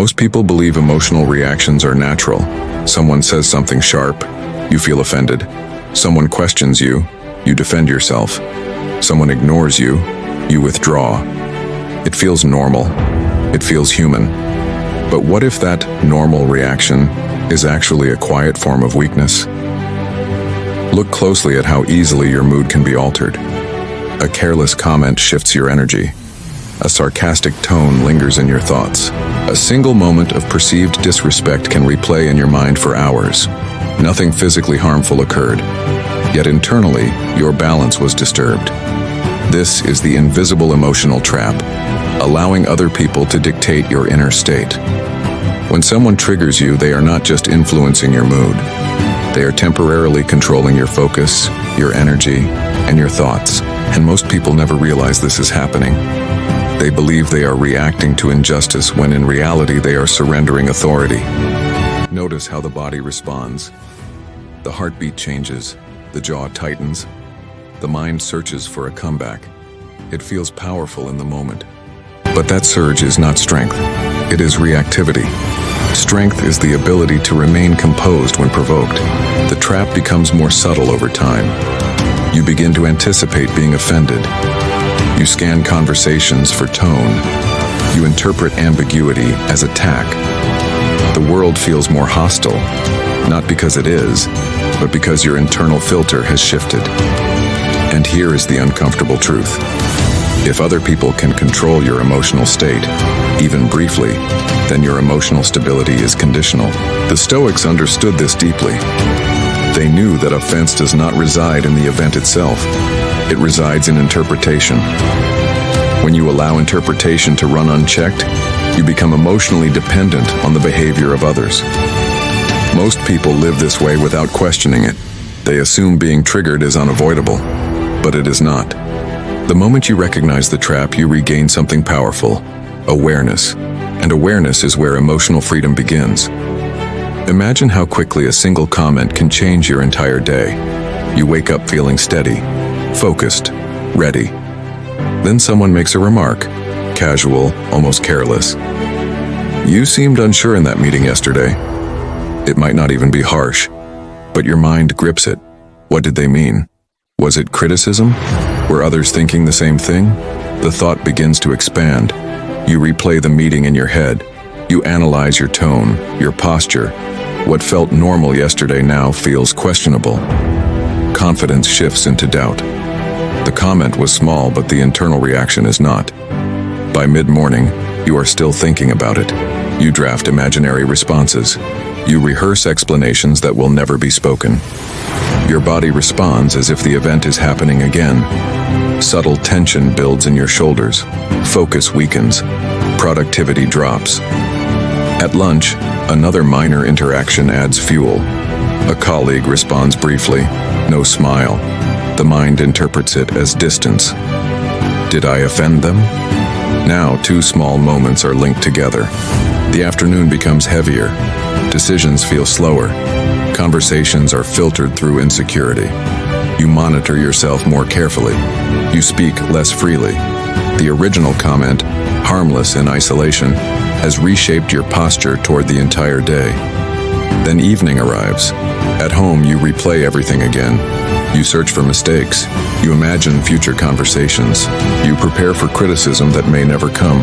Most people believe emotional reactions are natural. Someone says something sharp, you feel offended. Someone questions you, you defend yourself. Someone ignores you, you withdraw. It feels normal. It feels human. But what if that normal reaction is actually a quiet form of weakness? Look closely at how easily your mood can be altered. A careless comment shifts your energy. A sarcastic tone lingers in your thoughts. A single moment of perceived disrespect can replay in your mind for hours. Nothing physically harmful occurred, yet internally, your balance was disturbed. This is the invisible emotional trap, allowing other people to dictate your inner state. When someone triggers you, they are not just influencing your mood. They are temporarily controlling your focus, your energy, and your thoughts. And most people never realize this is happening. They believe they are reacting to injustice when in reality they are surrendering authority. Notice how the body responds. The heartbeat changes, the jaw tightens, the mind searches for a comeback. It feels powerful in the moment. But that surge is not strength. It is reactivity. Strength is the ability to remain composed when provoked. The trap becomes more subtle over time. You begin to anticipate being offended. You scan conversations for tone. You interpret ambiguity as attack. The world feels more hostile, not because it is, but because your internal filter has shifted. And here is the uncomfortable truth. If other people can control your emotional state, even briefly, then your emotional stability is conditional. The Stoics understood this deeply. They knew that offense does not reside in the event itself. It resides in interpretation. When you allow interpretation to run unchecked, you become emotionally dependent on the behavior of others. Most people live this way without questioning it. They assume being triggered is unavoidable, but it is not. The moment you recognize the trap, you regain something powerful: awareness. And awareness is where emotional freedom begins. Imagine how quickly a single comment can change your entire day. You wake up feeling steady, focused, ready. Then someone makes a remark, casual, almost careless. You seemed unsure in that meeting yesterday. It might not even be harsh, but your mind grips it. What did they mean? Was it criticism? Were others thinking the same thing? The thought begins to expand. You replay the meeting in your head. You analyze your tone, your posture. What felt normal yesterday now feels questionable. Confidence shifts into doubt. The comment was small, but the internal reaction is not. By mid-morning, you are still thinking about it. You draft imaginary responses. You rehearse explanations that will never be spoken. Your body responds as if the event is happening again. Subtle tension builds in your shoulders. Focus weakens. Productivity drops. At lunch, another minor interaction adds fuel. A colleague responds briefly, no smile. The mind interprets it as distance. Did I offend them? Now, two small moments are linked together. The afternoon becomes heavier. Decisions feel slower. Conversations are filtered through insecurity. You monitor yourself more carefully. You speak less freely. The original comment, harmless in isolation, has reshaped your posture toward the entire day. Then evening arrives. At home, you replay everything again. You search for mistakes. You imagine future conversations. You prepare for criticism that may never come.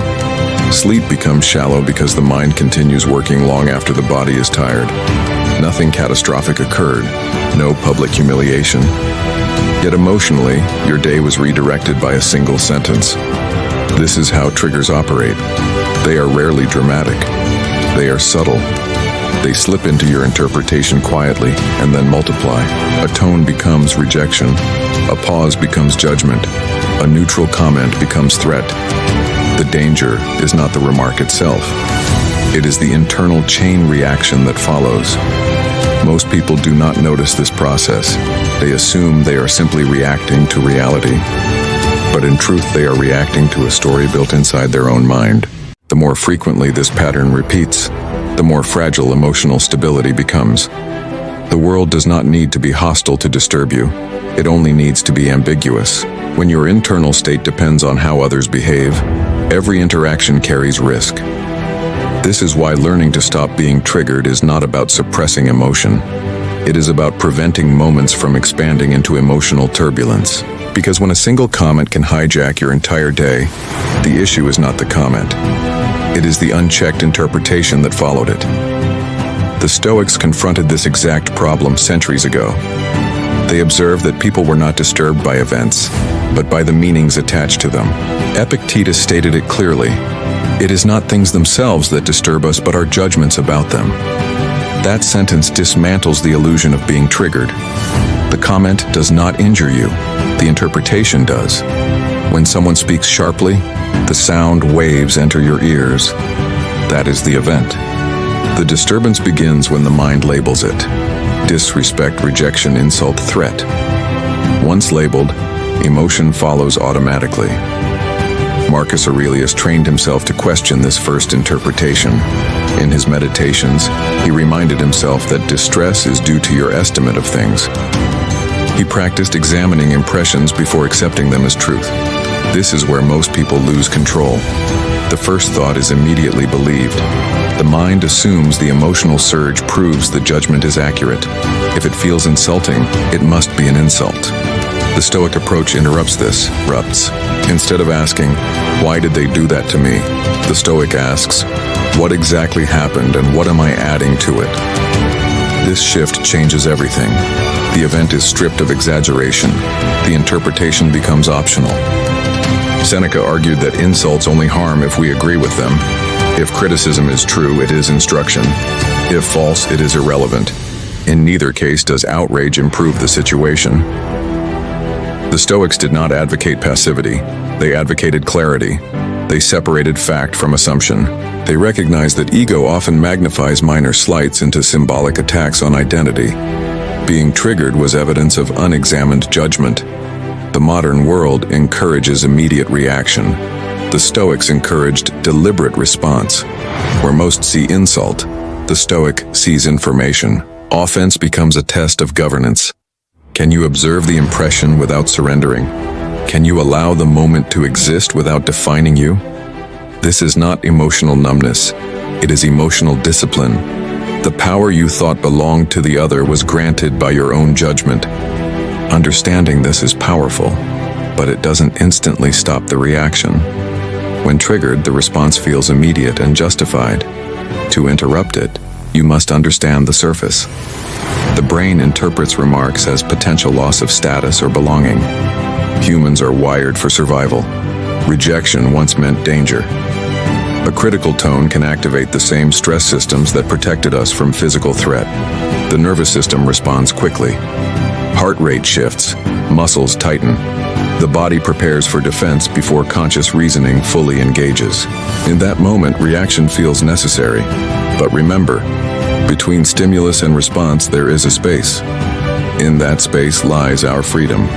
Sleep becomes shallow because the mind continues working long after the body is tired. Nothing catastrophic occurred. No public humiliation. Yet emotionally, your day was redirected by a single sentence. This is how triggers operate. They are rarely dramatic. They are subtle. They slip into your interpretation quietly and then multiply. A tone becomes rejection. A pause becomes judgment. A neutral comment becomes threat. The danger is not the remark itself. It is the internal chain reaction that follows. Most people do not notice this process. They assume they are simply reacting to reality. But in truth, they are reacting to a story built inside their own mind. The more frequently this pattern repeats, the more fragile emotional stability becomes. The world does not need to be hostile to disturb you. It only needs to be ambiguous. When your internal state depends on how others behave, every interaction carries risk. This is why learning to stop being triggered is not about suppressing emotion. It is about preventing moments from expanding into emotional turbulence. Because when a single comment can hijack your entire day, the issue is not the comment. It is the unchecked interpretation that followed it. The Stoics confronted this exact problem centuries ago. They observed that people were not disturbed by events, but by the meanings attached to them. Epictetus stated it clearly: "It is not things themselves that disturb us, but our judgments about them." That sentence dismantles the illusion of being triggered. The comment does not injure you. The interpretation does. When someone speaks sharply, the sound waves enter your ears. That is the event. The disturbance begins when the mind labels it: disrespect, rejection, insult, threat. Once labeled, emotion follows automatically. Marcus Aurelius trained himself to question this first interpretation. In his meditations, he reminded himself that distress is due to your estimate of things. He practiced examining impressions before accepting them as truth. This is where most people lose control. The first thought is immediately believed. The mind assumes the emotional surge proves the judgment is accurate. If it feels insulting, it must be an insult. The Stoic approach interrupts this. Instead of asking, "Why did they do that to me?" the Stoic asks, "What exactly happened and what am I adding to it?" This shift changes everything. The event is stripped of exaggeration. The interpretation becomes optional. Seneca argued that insults only harm if we agree with them. If criticism is true, it is instruction. If false, it is irrelevant. In neither case does outrage improve the situation. The Stoics did not advocate passivity. They advocated clarity. They separated fact from assumption. They recognized that ego often magnifies minor slights into symbolic attacks on identity. Being triggered was evidence of unexamined judgment. The modern world encourages immediate reaction. The Stoics encouraged deliberate response. Where most see insult, the Stoic sees information. Offense becomes a test of governance. Can you observe the impression without surrendering? Can you allow the moment to exist without defining you? This is not emotional numbness. It is emotional discipline. The power you thought belonged to the other was granted by your own judgment. Understanding this is powerful, but it doesn't instantly stop the reaction. When triggered, the response feels immediate and justified. To interrupt it, you must understand the surface. The brain interprets remarks as potential loss of status or belonging. Humans are wired for survival. Rejection once meant danger. A critical tone can activate the same stress systems that protected us from physical threat. The nervous system responds quickly. Heart rate shifts, muscles tighten. The body prepares for defense before conscious reasoning fully engages. In that moment, reaction feels necessary. But remember, between stimulus and response, there is a space. In that space lies our freedom.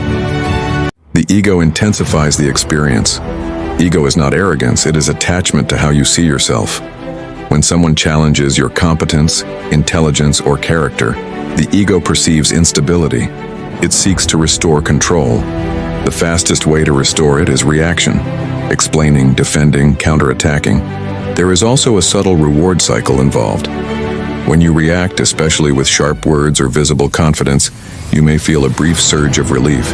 The ego intensifies the experience. Ego is not arrogance, it is attachment to how you see yourself. When someone challenges your competence, intelligence, or character, the ego perceives instability. It seeks to restore control. The fastest way to restore it is reaction, explaining, defending, counterattacking. There is also a subtle reward cycle involved. When you react, especially with sharp words or visible confidence, you may feel a brief surge of relief.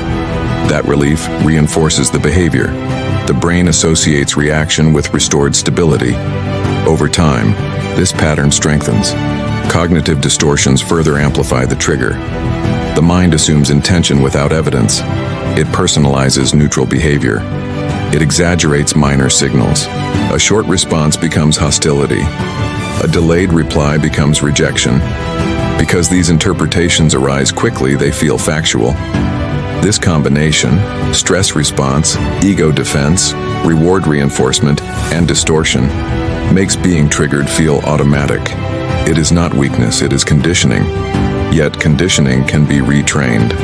That relief reinforces the behavior. The brain associates reaction with restored stability. Over time, this pattern strengthens. Cognitive distortions further amplify the trigger. The mind assumes intention without evidence. It personalizes neutral behavior. It exaggerates minor signals. A short response becomes hostility. A delayed reply becomes rejection. Because these interpretations arise quickly, they feel factual. This combination, stress response, ego defense, reward reinforcement, and distortion, makes being triggered feel automatic. It is not weakness, it is conditioning. Yet conditioning can be retrained.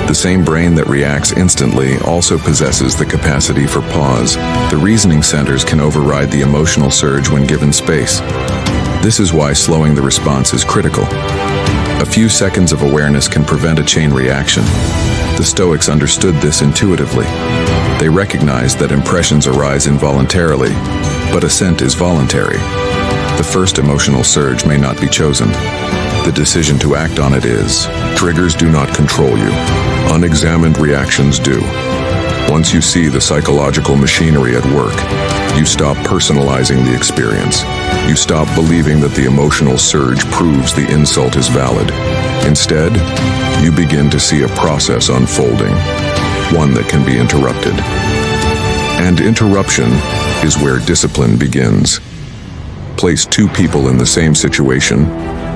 The same brain that reacts instantly also possesses the capacity for pause. The reasoning centers can override the emotional surge when given space. This is why slowing the response is critical. A few seconds of awareness can prevent a chain reaction. The Stoics understood this intuitively. They recognized that impressions arise involuntarily, but assent is voluntary. The first emotional surge may not be chosen. The decision to act on it is. Triggers do not control you. Unexamined reactions do. Once you see the psychological machinery at work, you stop personalizing the experience. You stop believing that the emotional surge proves the insult is valid. Instead, you begin to see a process unfolding, one that can be interrupted. And interruption is where discipline begins. Place two people in the same situation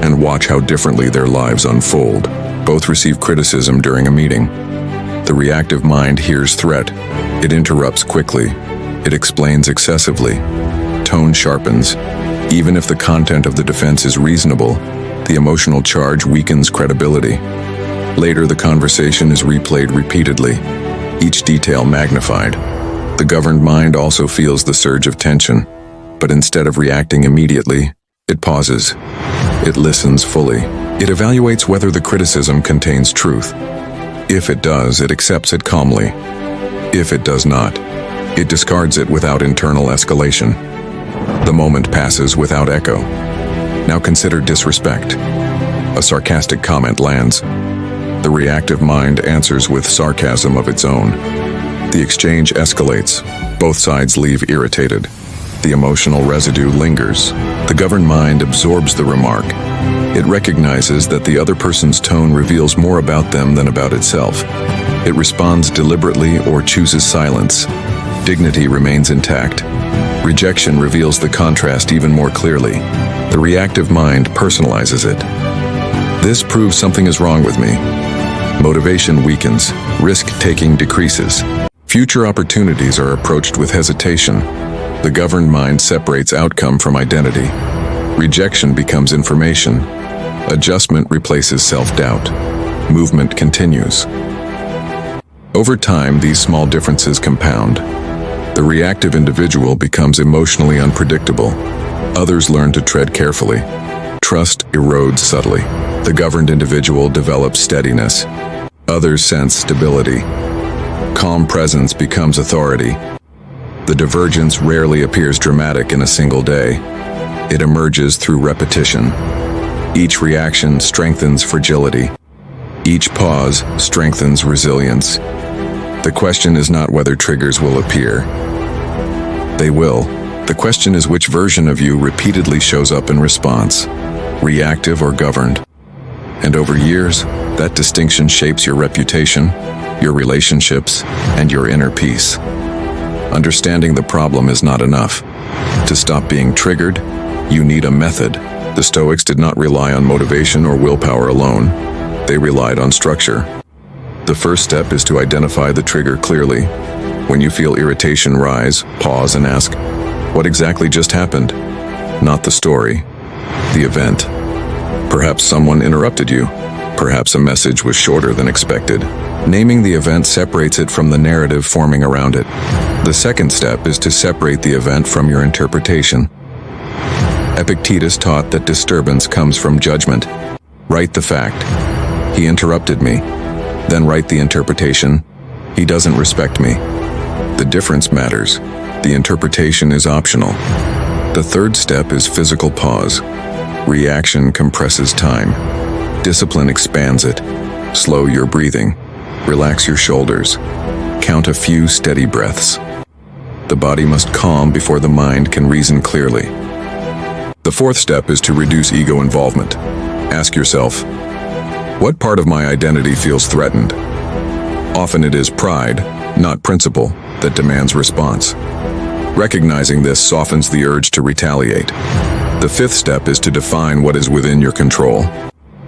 and watch how differently their lives unfold. Both receive criticism during a meeting. The reactive mind hears threat. It interrupts quickly. It explains excessively. Tone sharpens. Even if the content of the defense is reasonable, the emotional charge weakens credibility. Later, the conversation is replayed repeatedly, each detail magnified. The governed mind also feels the surge of tension, but instead of reacting immediately, it pauses. It listens fully. It evaluates whether the criticism contains truth. If it does, it accepts it calmly. If it does not, it discards it without internal escalation. The moment passes without echo. Now consider disrespect. A sarcastic comment lands. The reactive mind answers with sarcasm of its own. The exchange escalates. Both sides leave irritated. The emotional residue lingers. The governed mind absorbs the remark. It recognizes that the other person's tone reveals more about them than about itself. It responds deliberately or chooses silence. Dignity remains intact. Rejection reveals the contrast even more clearly. The reactive mind personalizes it. This proves something is wrong with me. Motivation weakens. Risk-taking decreases. Future opportunities are approached with hesitation. The governed mind separates outcome from identity. Rejection becomes information. Adjustment replaces self-doubt. Movement continues. Over time, these small differences compound. The reactive individual becomes emotionally unpredictable. Others learn to tread carefully. Trust erodes subtly. The governed individual develops steadiness. Others sense stability. Calm presence becomes authority. The divergence rarely appears dramatic in a single day. It emerges through repetition. Each reaction strengthens fragility. Each pause strengthens resilience. The question is not whether triggers will appear. They will. The question is which version of you repeatedly shows up in response, reactive or governed. And over years, that distinction shapes your reputation, your relationships, and your inner peace. Understanding the problem is not enough. To stop being triggered, you need a method. The Stoics did not rely on motivation or willpower alone. They relied on structure. The first step is to identify the trigger clearly. When you feel irritation rise, pause and ask, what exactly just happened? Not the story, the event. Perhaps someone interrupted you. Perhaps a message was shorter than expected. Naming the event separates it from the narrative forming around it. The second step is to separate the event from your interpretation. Epictetus taught that disturbance comes from judgment. Write the fact. He interrupted me. Then write the interpretation. He doesn't respect me. The difference matters. The interpretation is optional. The third step is physical pause. Reaction compresses time. Discipline expands it. Slow your breathing. Relax your shoulders. Count a few steady breaths. The body must calm before the mind can reason clearly. The fourth step is to reduce ego involvement. Ask yourself, what part of my identity feels threatened? Often it is pride, not principle, that demands response. Recognizing this softens the urge to retaliate. The fifth step is to define what is within your control.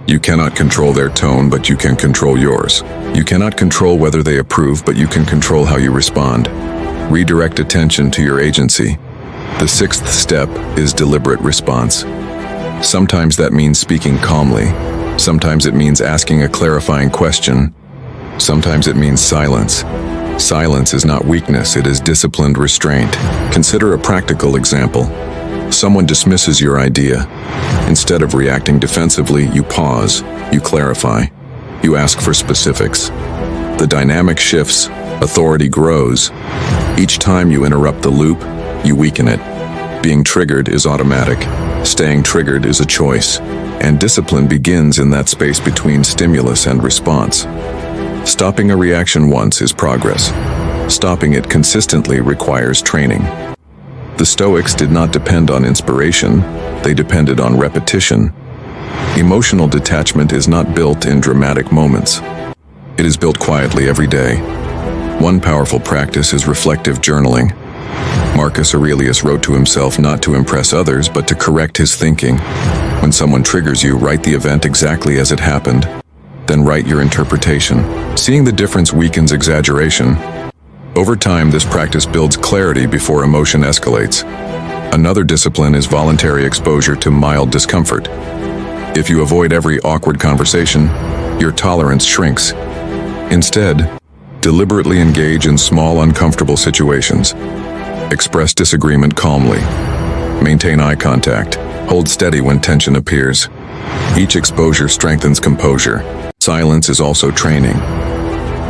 You cannot control their tone, but you can control yours. You cannot control whether they approve, but you can control how you respond. Redirect attention to your agency. The sixth step is deliberate response. Sometimes that means speaking calmly. Sometimes it means asking a clarifying question. Sometimes it means silence. Silence is not weakness, it is disciplined restraint. Consider a practical example. Someone dismisses your idea. Instead of reacting defensively, you pause, you clarify, you ask for specifics. The dynamic shifts, authority grows. Each time you interrupt the loop, you weaken it. Being triggered is automatic. Staying triggered is a choice, and discipline begins in that space between stimulus and response. Stopping a reaction once is progress. Stopping it consistently requires training. The Stoics did not depend on inspiration, they depended on repetition. Emotional detachment is not built in dramatic moments. It is built quietly every day. One powerful practice is reflective journaling. Marcus Aurelius wrote to himself not to impress others, but to correct his thinking. When someone triggers you, write the event exactly as it happened. Then write your interpretation. Seeing the difference weakens exaggeration. Over time, this practice builds clarity before emotion escalates. Another discipline is voluntary exposure to mild discomfort. If you avoid every awkward conversation, your tolerance shrinks. Instead, deliberately engage in small, uncomfortable situations. Express disagreement calmly. Maintain eye contact. Hold steady when tension appears. Each exposure strengthens composure. Silence is also training.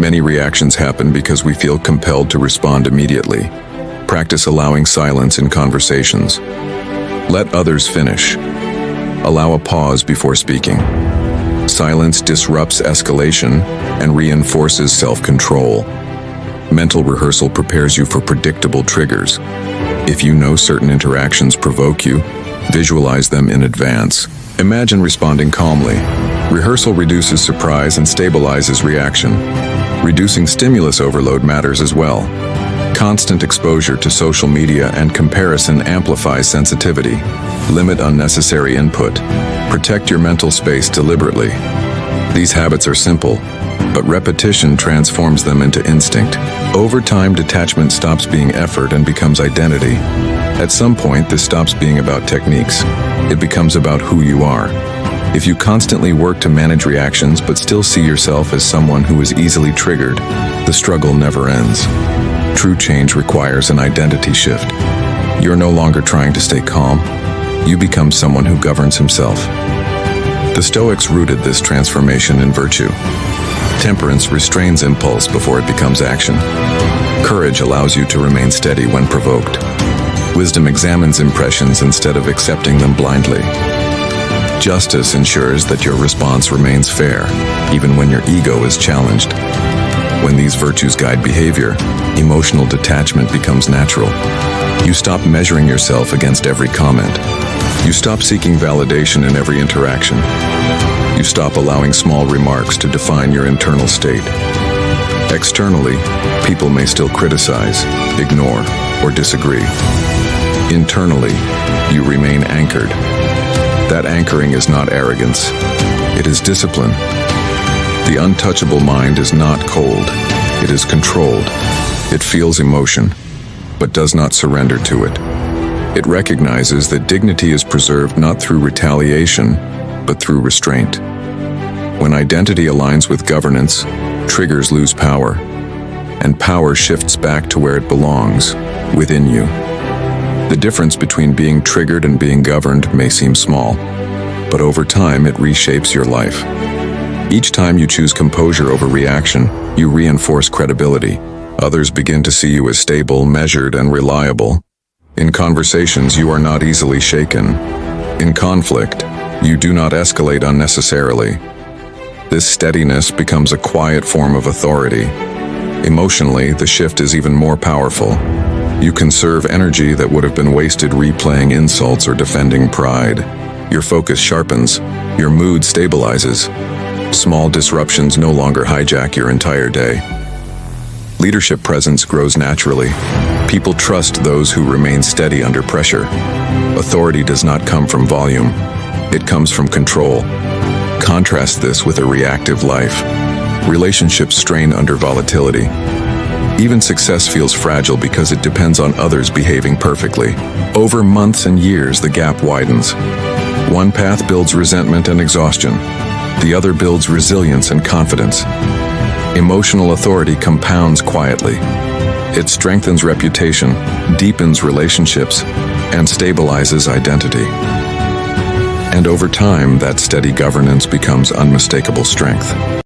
Many reactions happen because we feel compelled to respond immediately. Practice allowing silence in conversations. Let others finish. Allow a pause before speaking. Silence disrupts escalation and reinforces self-control. Mental rehearsal prepares you for predictable triggers. If you know certain interactions provoke you, visualize them in advance. Imagine responding calmly. Rehearsal reduces surprise and stabilizes reaction. Reducing stimulus overload matters as well. Constant exposure to social media and comparison amplifies sensitivity. Limit unnecessary input. Protect your mental space deliberately. These habits are simple, but repetition transforms them into instinct. Over time, detachment stops being effort and becomes identity. At some point, this stops being about techniques. It becomes about who you are. If you constantly work to manage reactions but still see yourself as someone who is easily triggered, the struggle never ends. True change requires an identity shift. You're no longer trying to stay calm. You become someone who governs himself. The Stoics rooted this transformation in virtue. Temperance restrains impulse before it becomes action. Courage allows you to remain steady when provoked. Wisdom examines impressions instead of accepting them blindly. Justice ensures that your response remains fair, even when your ego is challenged. When these virtues guide behavior, emotional detachment becomes natural. You stop measuring yourself against every comment. You stop seeking validation in every interaction. You stop allowing small remarks to define your internal state. Externally, people may still criticize, ignore, or disagree. Internally, you remain anchored. That anchoring is not arrogance. It is discipline. The untouchable mind is not cold. It is controlled. It feels emotion, but does not surrender to it. It recognizes that dignity is preserved not through retaliation, but through restraint. When identity aligns with governance, triggers lose power, and power shifts back to where it belongs, within you. The difference between being triggered and being governed may seem small, but over time it reshapes your life. Each time you choose composure over reaction, you reinforce credibility. Others begin to see you as stable, measured, and reliable. In conversations, you are not easily shaken. In conflict, you do not escalate unnecessarily. This steadiness becomes a quiet form of authority. Emotionally, the shift is even more powerful. You conserve energy that would have been wasted replaying insults or defending pride. Your focus sharpens. Your mood stabilizes. Small disruptions no longer hijack your entire day. Leadership presence grows naturally. People trust those who remain steady under pressure. Authority does not come from volume. It comes from control. Contrast this with a reactive life. Relationships strain under volatility. Even success feels fragile because it depends on others behaving perfectly. Over months and years, the gap widens. One path builds resentment and exhaustion. The other builds resilience and confidence. Emotional authority compounds quietly. It strengthens reputation, deepens relationships, and stabilizes identity. And over time, that steady governance becomes unmistakable strength.